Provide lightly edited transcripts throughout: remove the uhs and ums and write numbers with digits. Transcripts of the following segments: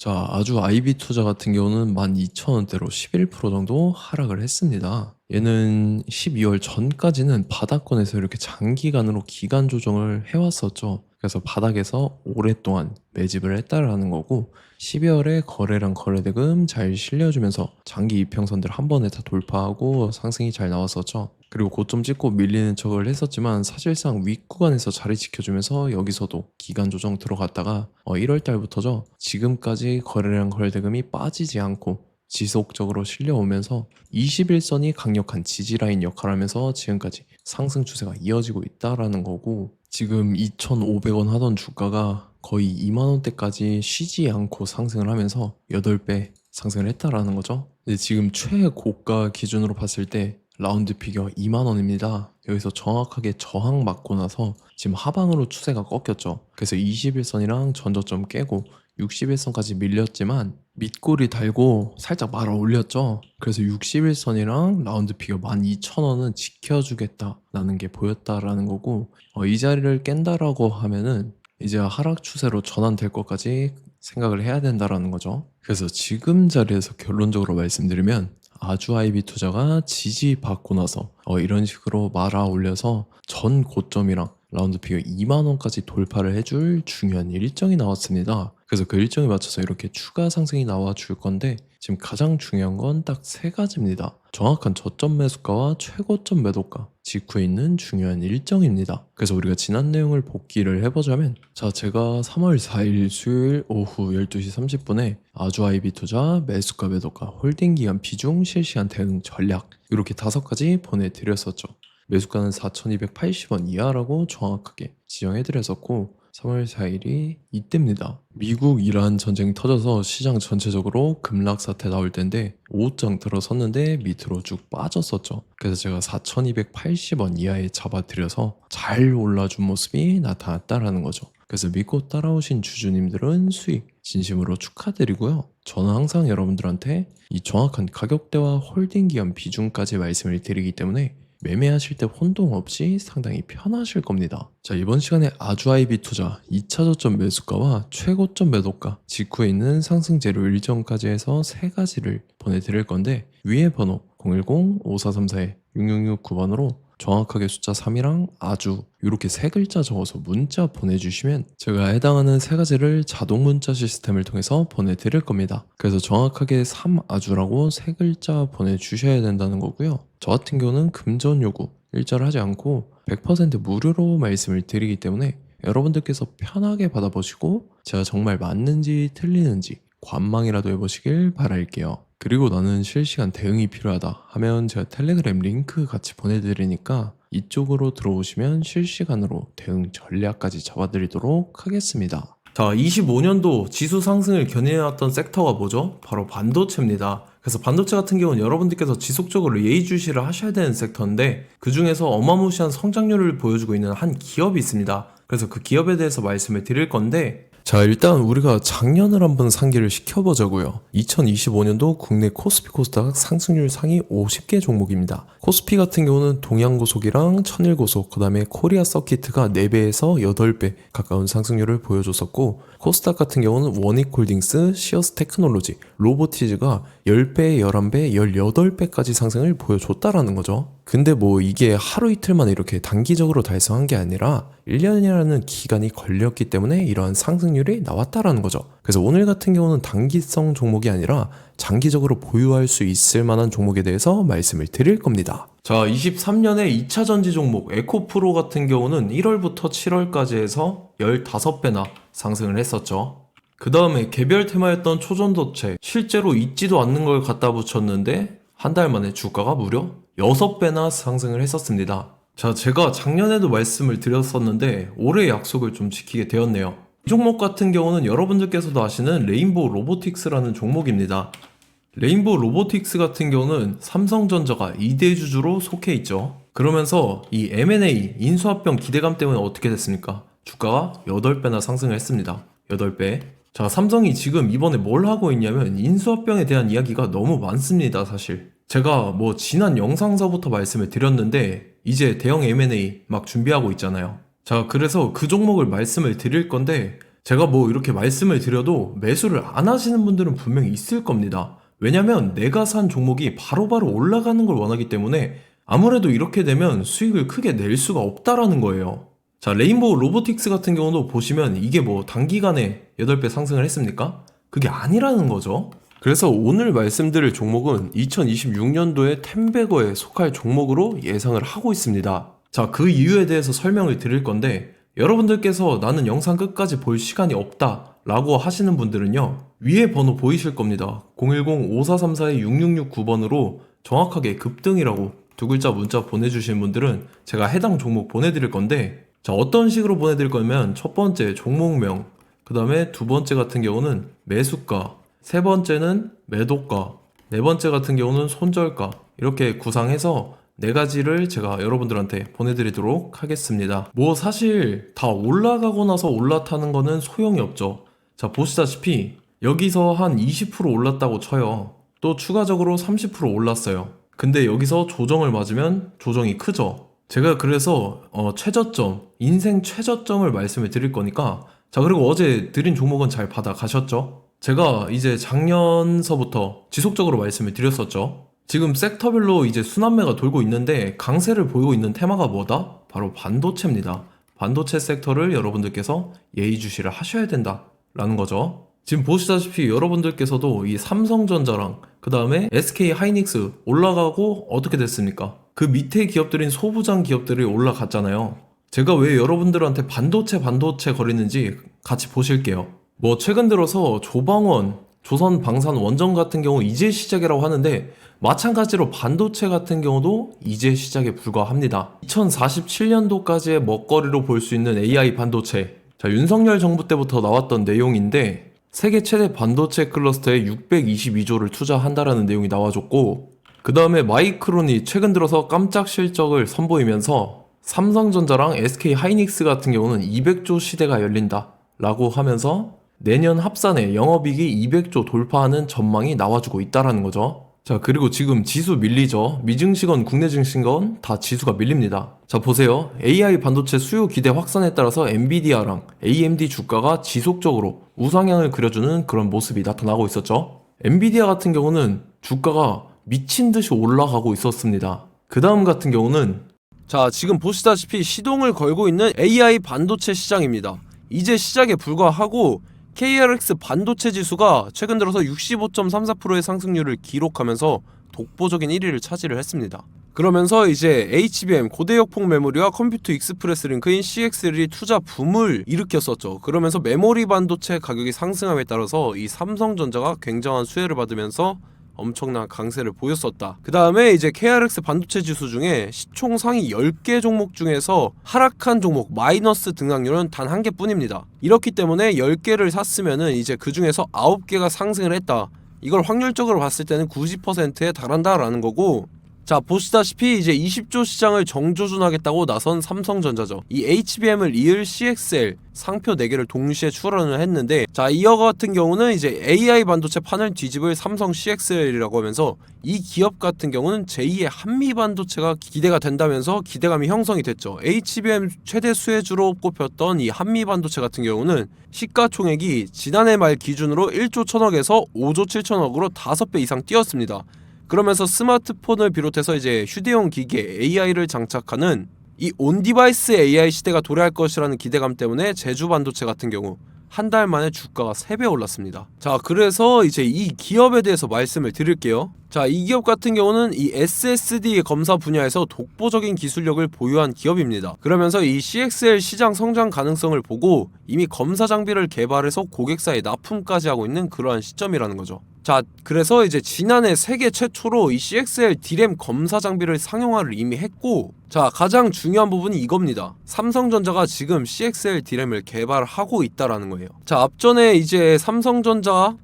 자, 아주 아이비 투자 같은 경우는 12,000원대로 11% 정도 하락을 했습니다. 얘는 12월 전까지는 바닥권에서 이렇게 장기간으로 기간 조정을 해왔었죠. 그래서 바닥에서 오랫동안 매집을 했다라는 거고, 12월에 거래량 거래대금 잘 실려주면서 장기 이평선들 한 번에 다 돌파하고 상승이 잘 나왔었죠. 그리고 고점 찍고 밀리는 척을 했었지만 사실상 윗구간에서 자리 지켜주면서 여기서도 기간 조정 들어갔다가 1월 달부터죠. 지금까지 거래량 거래대금이 빠지지 않고 지속적으로 실려오면서 21선이 강력한 지지라인 역할을 하면서 지금까지 상승 추세가 이어지고 있다라는 거고, 지금 2,500원 하던 주가가 거의 2만원대까지 쉬지 않고 상승을 하면서 8배 상승을 했다라는 거죠. 근데 지금 최고가 기준으로 봤을 때 라운드 피겨 2만원입니다. 여기서 정확하게 저항 맞고 나서 지금 하방으로 추세가 꺾였죠. 그래서 21선이랑 전저점 깨고 61선까지 밀렸지만 밑꼬리 달고 살짝 말아 올렸죠. 그래서 61선이랑 라운드 피겨 12,000원은 지켜주겠다라는 게 보였다라는 거고, 이 자리를 깬다라고 하면은 이제 하락 추세로 전환될 것까지 생각을 해야 된다라는 거죠. 그래서 지금 자리에서 결론적으로 말씀드리면 아주 아이비 투자가 지지받고 나서 이런 식으로 말아 올려서 전 고점이랑 라운드 피겨 2만원까지 돌파를 해줄 중요한 일정이 나왔습니다. 그래서 그 일정에 맞춰서 이렇게 추가 상승이 나와 줄 건데, 지금 가장 중요한 건 딱 세 가지입니다. 정확한 저점 매수가와 최고점 매도가, 직후에 있는 중요한 일정입니다. 그래서 우리가 지난 내용을 복기를 해보자면, 자, 제가 3월 4일 수요일 오후 12시 30분에 아주 아이비 투자 매수가 매도가 홀딩 기간 비중 실시간 대응 전략 이렇게 5가지 보내드렸었죠. 매수가는 4,280원 이하라고 정확하게 지정해드렸었고, 3월 4일이 이때입니다. 미국 이란 전쟁이 터져서 시장 전체적으로 급락 사태 나올 텐데 5장 들어섰는데 밑으로 쭉 빠졌었죠. 그래서 제가 4,280원 이하에 잡아드려서 잘 올라준 모습이 나타났다라는 거죠. 그래서 믿고 따라오신 주주님들은 수익 진심으로 축하드리고요. 저는 항상 여러분들한테 이 정확한 가격대와 홀딩 기간 비중까지 말씀을 드리기 때문에 매매하실 때 혼동 없이 상당히 편하실 겁니다. 자, 이번 시간에 아주 아이비 투자 2차 저점 매수가와 최고점 매도가, 직후에 있는 상승 재료 일정까지 해서 세 가지를 보내드릴 건데, 위에 번호 010-5434-6669번으로 정확하게 숫자 3이랑 아주 이렇게 세 글자 적어서 문자 보내주시면 제가 해당하는 세 가지를 자동 문자 시스템을 통해서 보내드릴 겁니다. 그래서 정확하게 3아주라고 세 글자 보내주셔야 된다는 거고요. 저 같은 경우는 금전 요구 일절 하지 않고 100% 무료로 말씀을 드리기 때문에 여러분들께서 편하게 받아보시고 제가 정말 맞는지 틀리는지 관망이라도 해보시길 바랄게요. 그리고 나는 실시간 대응이 필요하다 하면 제가 텔레그램 링크 같이 보내드리니까 이쪽으로 들어오시면 실시간으로 대응 전략까지 잡아드리도록 하겠습니다. 자, 25년도 지수 상승을 견인해왔던 섹터가 뭐죠? 바로 반도체입니다. 그래서 반도체 같은 경우는 여러분들께서 지속적으로 예의주시를 하셔야 되는 섹터인데, 그 중에서 어마무시한 성장률을 보여주고 있는 한 기업이 있습니다. 그래서 그 기업에 대해서 말씀을 드릴 건데, 자, 일단 우리가 작년을 한번 상기를 시켜보자고요. 2025년도 국내 코스피 코스닥 상승률 상위 50개 종목입니다. 코스피 같은 경우는 동양고속이랑 천일고속, 그 다음에 코리아 서키트가 4배에서 8배 가까운 상승률을 보여줬었고, 코스닥 같은 경우는 원익홀딩스, 시어스 테크놀로지, 로보티즈가 10배, 11배, 18배까지 상승을 보여줬다라는 거죠. 근데 뭐 이게 하루 이틀만 이렇게 단기적으로 달성한 게 아니라 1년이라는 기간이 걸렸기 때문에 이러한 상승률이 나왔다라는 거죠. 그래서 오늘 같은 경우는 단기성 종목이 아니라 장기적으로 보유할 수 있을 만한 종목에 대해서 말씀을 드릴 겁니다. 자, 23년에 2차 전지 종목 에코프로 같은 경우는 1월부터 7월까지 해서 15배나 상승을 했었죠. 그 다음에 개별 테마였던 초전도체, 실제로 있지도 않는 걸 갖다 붙였는데 한 달 만에 주가가 무려 6배나 상승을 했었습니다. 자, 제가 작년에도 말씀을 드렸었는데 올해 약속을 좀 지키게 되었네요. 이 종목 같은 경우는 여러분들께서도 아시는 레인보우 로보틱스라는 종목입니다. 레인보우 로보틱스 같은 경우는 삼성전자가 2대 주주로 속해 있죠. 그러면서 이 M&A 인수합병 기대감 때문에 어떻게 됐습니까? 주가가 8배나 상승을 했습니다. 8배. 자, 삼성이 지금 이번에 뭘 하고 있냐면 인수합병에 대한 이야기가 너무 많습니다, 사실. 제가 뭐 지난 영상서부터 말씀을 드렸는데 이제 대형 M&A 막 준비하고 있잖아요. 자, 그래서 그 종목을 말씀을 드릴 건데, 제가 뭐 이렇게 말씀을 드려도 매수를 안 하시는 분들은 분명히 있을 겁니다. 왜냐면 내가 산 종목이 바로바로 올라가는 걸 원하기 때문에 아무래도 이렇게 되면 수익을 크게 낼 수가 없다라는 거예요. 자, 레인보우 로보틱스 같은 경우도 보시면 이게 뭐 단기간에 8배 상승을 했습니까? 그게 아니라는 거죠. 그래서 오늘 말씀드릴 종목은 2026년도에 텐베거에 속할 종목으로 예상을 하고 있습니다. 자, 그 이유에 대해서 설명을 드릴 건데 여러분들께서 나는 영상 끝까지 볼 시간이 없다 라고 하시는 분들은요, 위에 번호 보이실 겁니다. 010-5434-6669번으로 정확하게 급등이라고 두 글자 문자 보내주신 분들은 제가 해당 종목 보내드릴 건데, 자, 어떤 식으로 보내드릴 거냐면 첫 번째 종목명, 그 다음에 두 번째 같은 경우는 매수가, 세 번째는 매도가, 네 번째 같은 경우는 손절가, 이렇게 구상해서 네 가지를 제가 여러분들한테 보내드리도록 하겠습니다. 뭐 사실 다 올라가고 나서 올라타는 거는 소용이 없죠. 자, 보시다시피 여기서 한 20% 올랐다고 쳐요. 또 추가적으로 30% 올랐어요. 근데 여기서 조정을 맞으면 조정이 크죠. 제가 그래서 최저점, 인생 최저점을 말씀을 드릴 거니까, 자, 그리고 어제 드린 종목은 잘 받아가셨죠? 제가 이제 작년서부터 지속적으로 말씀을 드렸었죠. 지금 섹터별로 이제 순환매가 돌고 있는데 강세를 보이고 있는 테마가 뭐다? 바로 반도체입니다. 반도체 섹터를 여러분들께서 예의주시를 하셔야 된다라는 거죠. 지금 보시다시피 여러분들께서도 이 삼성전자랑 그 다음에 SK 하이닉스 올라가고 어떻게 됐습니까? 그 밑에 기업들인 소부장 기업들이 올라갔잖아요. 제가 왜 여러분들한테 반도체 거리는지 같이 보실게요. 뭐 최근 들어서 조방원, 조선방산원전 같은 경우 이제 시작이라고 하는데 마찬가지로 반도체 같은 경우도 이제 시작에 불과합니다. 2047년도까지의 먹거리로 볼 수 있는 AI 반도체. 자, 윤석열 정부 때부터 나왔던 내용인데 세계 최대 반도체 클러스터에 622조를 투자한다라는 내용이 나와줬고, 그 다음에 마이크론이 최근 들어서 깜짝 실적을 선보이면서 삼성전자랑 SK 하이닉스 같은 경우는 200조 시대가 열린다 라고 하면서 내년 합산에 영업이익이 200조 돌파하는 전망이 나와주고 있다라는 거죠. 자, 그리고 지금 지수 밀리죠. 미증시건 국내 증시건 다 지수가 밀립니다. 자, 보세요. AI 반도체 수요 기대 확산에 따라서 엔비디아랑 AMD 주가가 지속적으로 우상향을 그려주는 그런 모습이 나타나고 있었죠. 엔비디아 같은 경우는 주가가 미친 듯이 올라가고 있었습니다. 그 다음 같은 경우는, 자, 지금 보시다시피 시동을 걸고 있는 AI 반도체 시장입니다. 이제 시작에 불과하고 KRX 반도체 지수가 최근 들어서 65.34%의 상승률을 기록하면서 독보적인 1위를 차지를 했습니다. 그러면서 이제 HBM 고대역폭 메모리와 컴퓨터 익스프레스 링크인 CXL이 투자 붐을 일으켰었죠. 그러면서 메모리 반도체 가격이 상승함에 따라서 이 삼성전자가 굉장한 수혜를 받으면서 엄청난 강세를 보였었다. 그 다음에 이제 KRX 반도체 지수 중에 시총 상위 10개 종목 중에서 하락한 종목 마이너스 등락률은 단 1개뿐입니다. 이렇기 때문에 10개를 샀으면은 이제 그 중에서 9개가 상승을 했다. 이걸 확률적으로 봤을 때는 90%에 달한다라는 거고, 자, 보시다시피 이제 20조 시장을 정조준하겠다고 나선 삼성전자죠. 이 HBM을 이을 CXL 상표 4개를 동시에 출원을 했는데, 자, 이어 같은 경우는 이제 AI 반도체 판을 뒤집을 삼성 CXL이라고 하면서 이 기업 같은 경우는 제2의 한미 반도체가 기대가 된다면서 기대감이 형성이 됐죠. HBM 최대 수혜주로 꼽혔던 이 한미 반도체 같은 경우는 시가총액이 지난해 말 기준으로 1조 1000억에서 5조 7천억으로 5배 이상 뛰었습니다. 그러면서 스마트폰을 비롯해서 이제 휴대용 기기에 AI를 장착하는 이 온디바이스 AI 시대가 도래할 것이라는 기대감 때문에 제주 반도체 같은 경우 한 달 만에 주가가 3배 올랐습니다. 자, 그래서 이제 이 기업에 대해서 말씀을 드릴게요. 자, 이 기업 같은 경우는 이 SSD 검사 분야에서 독보적인 기술력을 보유한 기업입니다. 그러면서 이 CXL 시장 성장 가능성을 보고 이미 검사 장비를 개발해서 고객사에 납품까지 하고 있는 그러한 시점이라는 거죠. 자, 그래서 이제 지난해 세계 최초로 이 CXL D램 검사 장비를 상용화를 이미 했고, 자, 가장 중요한 부분이 이겁니다. 삼성전자가 지금 CXL D램을 개발하고 있다라는 거예요. 자, 앞전에 이제 삼성전자가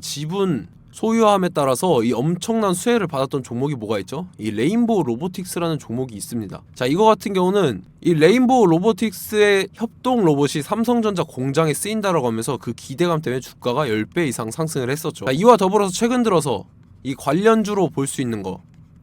지분 소유함에 따라서 이 엄청난 수혜를 받았던 종목이 뭐가 있죠? 이 레인보우 로보틱스라는 종목이 있습니다. 자, 이거 같은 경우는 이 레인보우 로보틱스의 협동 로봇이 삼성전자 공장에 쓰인다라고 하면서 그 기대감 때문에 주가가 10배 이상 상승을 했었죠. 자, 이와 더불어서 최근 들어서 이 관련주로 볼 수 있는 거,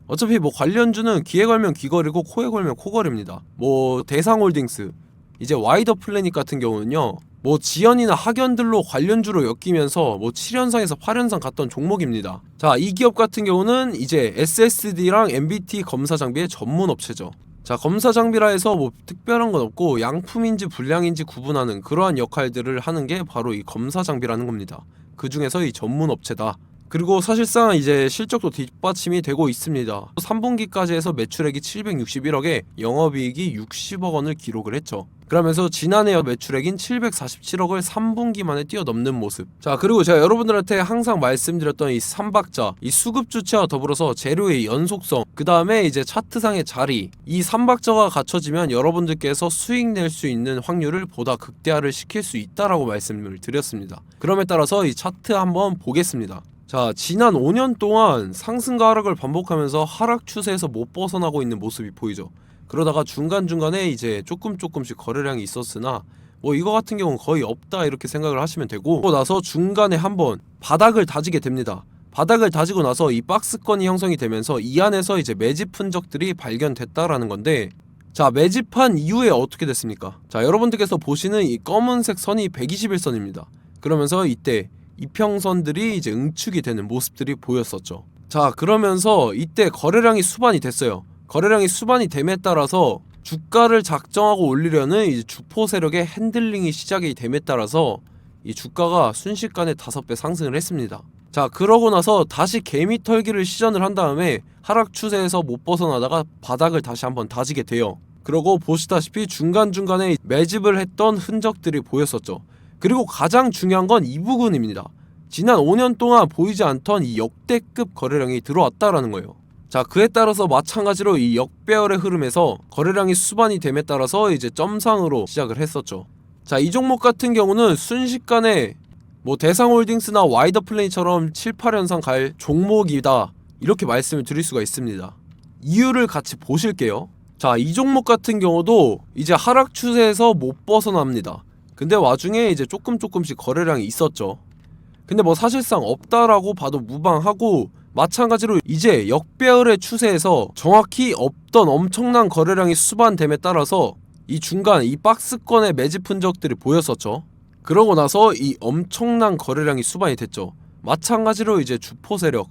어차피 뭐 관련주는 귀에 걸면 귀걸이고 코에 걸면 코걸이입니다. 뭐 대상홀딩스, 이제 와이더 플래닛 같은 경우는요, 뭐 지연이나 학연들로 관련주로 엮이면서 뭐 7연상에서 8연상 갔던 종목입니다. 자, 이 기업 같은 경우는 이제 SSD랑 MBT 검사 장비의 전문 업체죠. 자, 검사 장비라 해서 뭐 특별한 건 없고 양품인지 불량인지 구분하는 그러한 역할들을 하는 게 바로 이 검사 장비라는 겁니다. 그 중에서 이 전문 업체다. 그리고 사실상 이제 실적도 뒷받침이 되고 있습니다. 3분기까지 해서 매출액이 761억에 영업이익이 60억 원을 기록을 했죠. 그러면서 지난해 매출액인 747억을 3분기 만에 뛰어넘는 모습. 자, 그리고 제가 여러분들한테 항상 말씀드렸던 이 3박자, 이 수급 주체와 더불어서 재료의 연속성, 그 다음에 이제 차트상의 자리, 이 3박자가 갖춰지면 여러분들께서 수익 낼 수 있는 확률을 보다 극대화를 시킬 수 있다라고 말씀을 드렸습니다. 그럼에 따라서 이 차트 한번 보겠습니다. 자, 지난 5년 동안 상승과 하락을 반복하면서 하락 추세에서 못 벗어나고 있는 모습이 보이죠. 그러다가 중간중간에 이제 조금씩 거래량이 있었으나 뭐 이거 같은 경우는 거의 없다 이렇게 생각을 하시면 되고, 그러고 나서 중간에 한번 바닥을 다지게 됩니다. 바닥을 다지고 나서 이 박스권이 형성이 되면서 이 안에서 이제 매집 흔적들이 발견됐다라는 건데, 자, 매집한 이후에 어떻게 됐습니까? 자, 여러분들께서 보시는 이 검은색 선이 121선입니다. 그러면서 이때 이평선들이 이제 응축이 되는 모습들이 보였었죠. 자, 그러면서 이때 거래량이 수반이 됐어요. 거래량이 수반이 됨에 따라서 주가를 작정하고 올리려는 이제 주포 세력의 핸들링이 시작이 됨에 따라서 이 주가가 순식간에 5배 상승을 했습니다. 자, 그러고 나서 다시 개미 털기를 시전을 한 다음에 하락 추세에서 못 벗어나다가 바닥을 다시 한번 다지게 돼요. 그러고 보시다시피 중간중간에 매집을 했던 흔적들이 보였었죠. 그리고 가장 중요한 건 이 부분입니다. 지난 5년 동안 보이지 않던 이 역대급 거래량이 들어왔다라는 거예요. 자, 그에 따라서 마찬가지로 이 역배열의 흐름에서 거래량이 수반이 됨에 따라서 이제 점상으로 시작을 했었죠. 자, 이 종목 같은 경우는 순식간에 뭐 대상홀딩스나 와이더플레이처럼 7, 8연상 갈 종목이다 이렇게 말씀을 드릴 수가 있습니다. 이유를 같이 보실게요. 자, 이 종목 같은 경우도 이제 하락 추세에서 못 벗어납니다. 근데 와중에 이제 조금씩 거래량이 있었죠. 근데 뭐 사실상 없다라고 봐도 무방하고, 마찬가지로 이제 역배열의 추세에서 정확히 없던 엄청난 거래량이 수반됨에 따라서 이 중간 이 박스권의 매집 흔적들이 보였었죠. 그러고 나서 이 엄청난 거래량이 수반이 됐죠. 마찬가지로 이제 주포 세력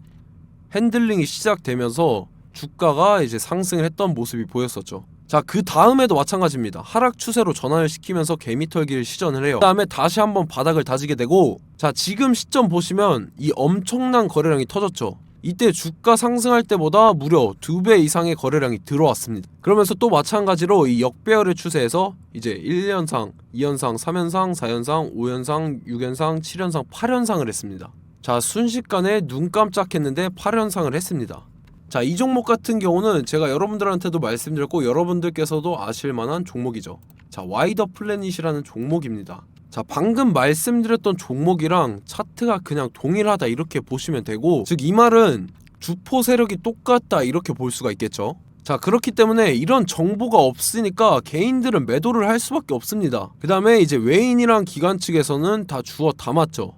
핸들링이 시작되면서 주가가 이제 상승을 했던 모습이 보였었죠. 자, 그 다음에도 마찬가지입니다. 하락 추세로 전환을 시키면서 개미 털기를 시전을 해요. 그 다음에 다시 한번 바닥을 다지게 되고, 자, 지금 시점 보시면 이 엄청난 거래량이 터졌죠. 이때 주가 상승할 때보다 무려 2배 이상의 거래량이 들어왔습니다. 그러면서 또 마찬가지로 이 역배열의 추세에서 이제 1연상, 2연상, 3연상, 4연상, 5연상, 6연상, 7연상, 8연상을 했습니다. 자, 순식간에 눈 깜짝했는데 8연상을 했습니다. 자, 이 종목 같은 경우는 제가 여러분들한테도 말씀드렸고 여러분들께서도 아실만한 종목이죠. 자, 와이더 플래닛이라는 종목입니다. 자, 방금 말씀드렸던 종목이랑 차트가 그냥 동일하다 이렇게 보시면 되고, 즉 이 말은 주포 세력이 똑같다 이렇게 볼 수가 있겠죠. 자, 그렇기 때문에 이런 정보가 없으니까 개인들은 매도를 할 수밖에 없습니다. 그 다음에 이제 외인이랑 기관 측에서는 다 주워 담았죠.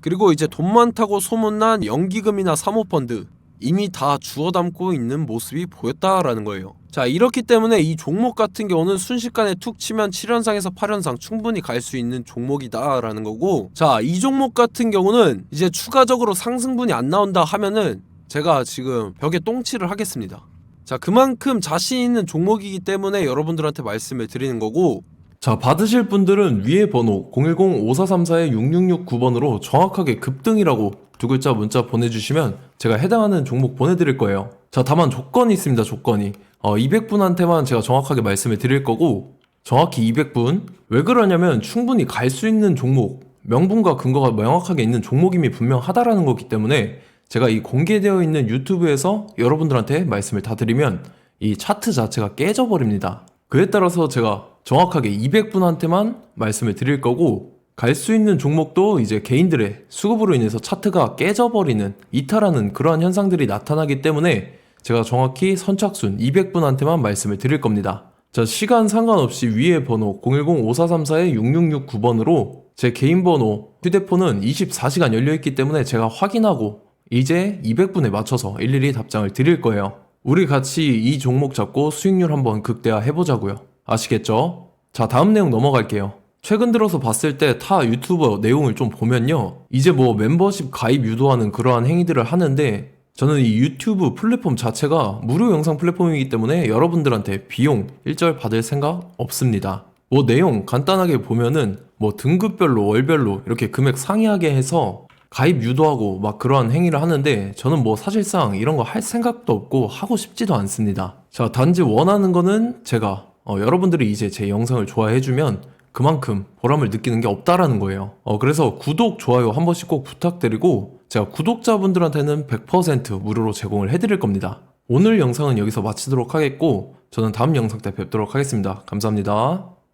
그리고 이제 돈 많다고 소문난 연기금이나 사모펀드 이미 다 주워 담고 있는 모습이 보였다라는 거예요. 자, 이렇기 때문에 이 종목 같은 경우는 순식간에 툭 치면 7연상에서 8연상 충분히 갈 수 있는 종목이다 라는 거고, 자, 이 종목 같은 경우는 이제 추가적으로 상승분이 안 나온다 하면은 제가 지금 벽에 똥칠을 하겠습니다. 자, 그만큼 자신 있는 종목이기 때문에 여러분들한테 말씀을 드리는 거고, 자, 받으실 분들은 위에 번호 010-5434-6669번으로 정확하게 급등이라고 두 글자 문자 보내주시면 제가 해당하는 종목 보내드릴 거예요. 자, 다만 조건이 있습니다. 조건이 200분한테만 제가 정확하게 말씀을 드릴 거고, 정확히 200분. 왜 그러냐면 충분히 갈 수 있는 종목, 명분과 근거가 명확하게 있는 종목임이 분명하다라는 거기 때문에 제가 이 공개되어 있는 유튜브에서 여러분들한테 말씀을 다 드리면 이 차트 자체가 깨져버립니다. 그에 따라서 제가 정확하게 200분한테만 말씀을 드릴 거고, 갈 수 있는 종목도 이제 개인들의 수급으로 인해서 차트가 깨져버리는, 이탈하는 그러한 현상들이 나타나기 때문에 제가 정확히 선착순 200분한테만 말씀을 드릴 겁니다. 자, 시간 상관없이 위에 번호 010-5434-6669번으로 제 개인 번호, 휴대폰은 24시간 열려있기 때문에 제가 확인하고 이제 200분에 맞춰서 일일이 답장을 드릴 거예요. 우리 같이 이 종목 잡고 수익률 한번 극대화 해보자고요. 아시겠죠? 자, 다음 내용 넘어갈게요. 최근 들어서 봤을 때 타 유튜버 내용을 좀 보면요. 이제 뭐 멤버십 가입 유도하는 그러한 행위들을 하는데 저는 이 유튜브 플랫폼 자체가 무료 영상 플랫폼이기 때문에 여러분들한테 비용 일절 받을 생각 없습니다. 뭐 내용 간단하게 보면은 뭐 등급별로 월별로 이렇게 금액 상이하게 해서 가입 유도하고 막 그러한 행위를 하는데 저는 뭐 사실상 이런 거 할 생각도 없고 하고 싶지도 않습니다. 자, 단지 원하는 거는 제가 여러분들이 이제 제 영상을 좋아해주면 그만큼 보람을 느끼는 게 없다라는 거예요. 그래서 구독, 좋아요 한 번씩 꼭 부탁드리고 제가 구독자분들한테는 100% 무료로 제공을 해드릴 겁니다. 오늘 영상은 여기서 마치도록 하겠고 저는 다음 영상 때 뵙도록 하겠습니다. 감사합니다.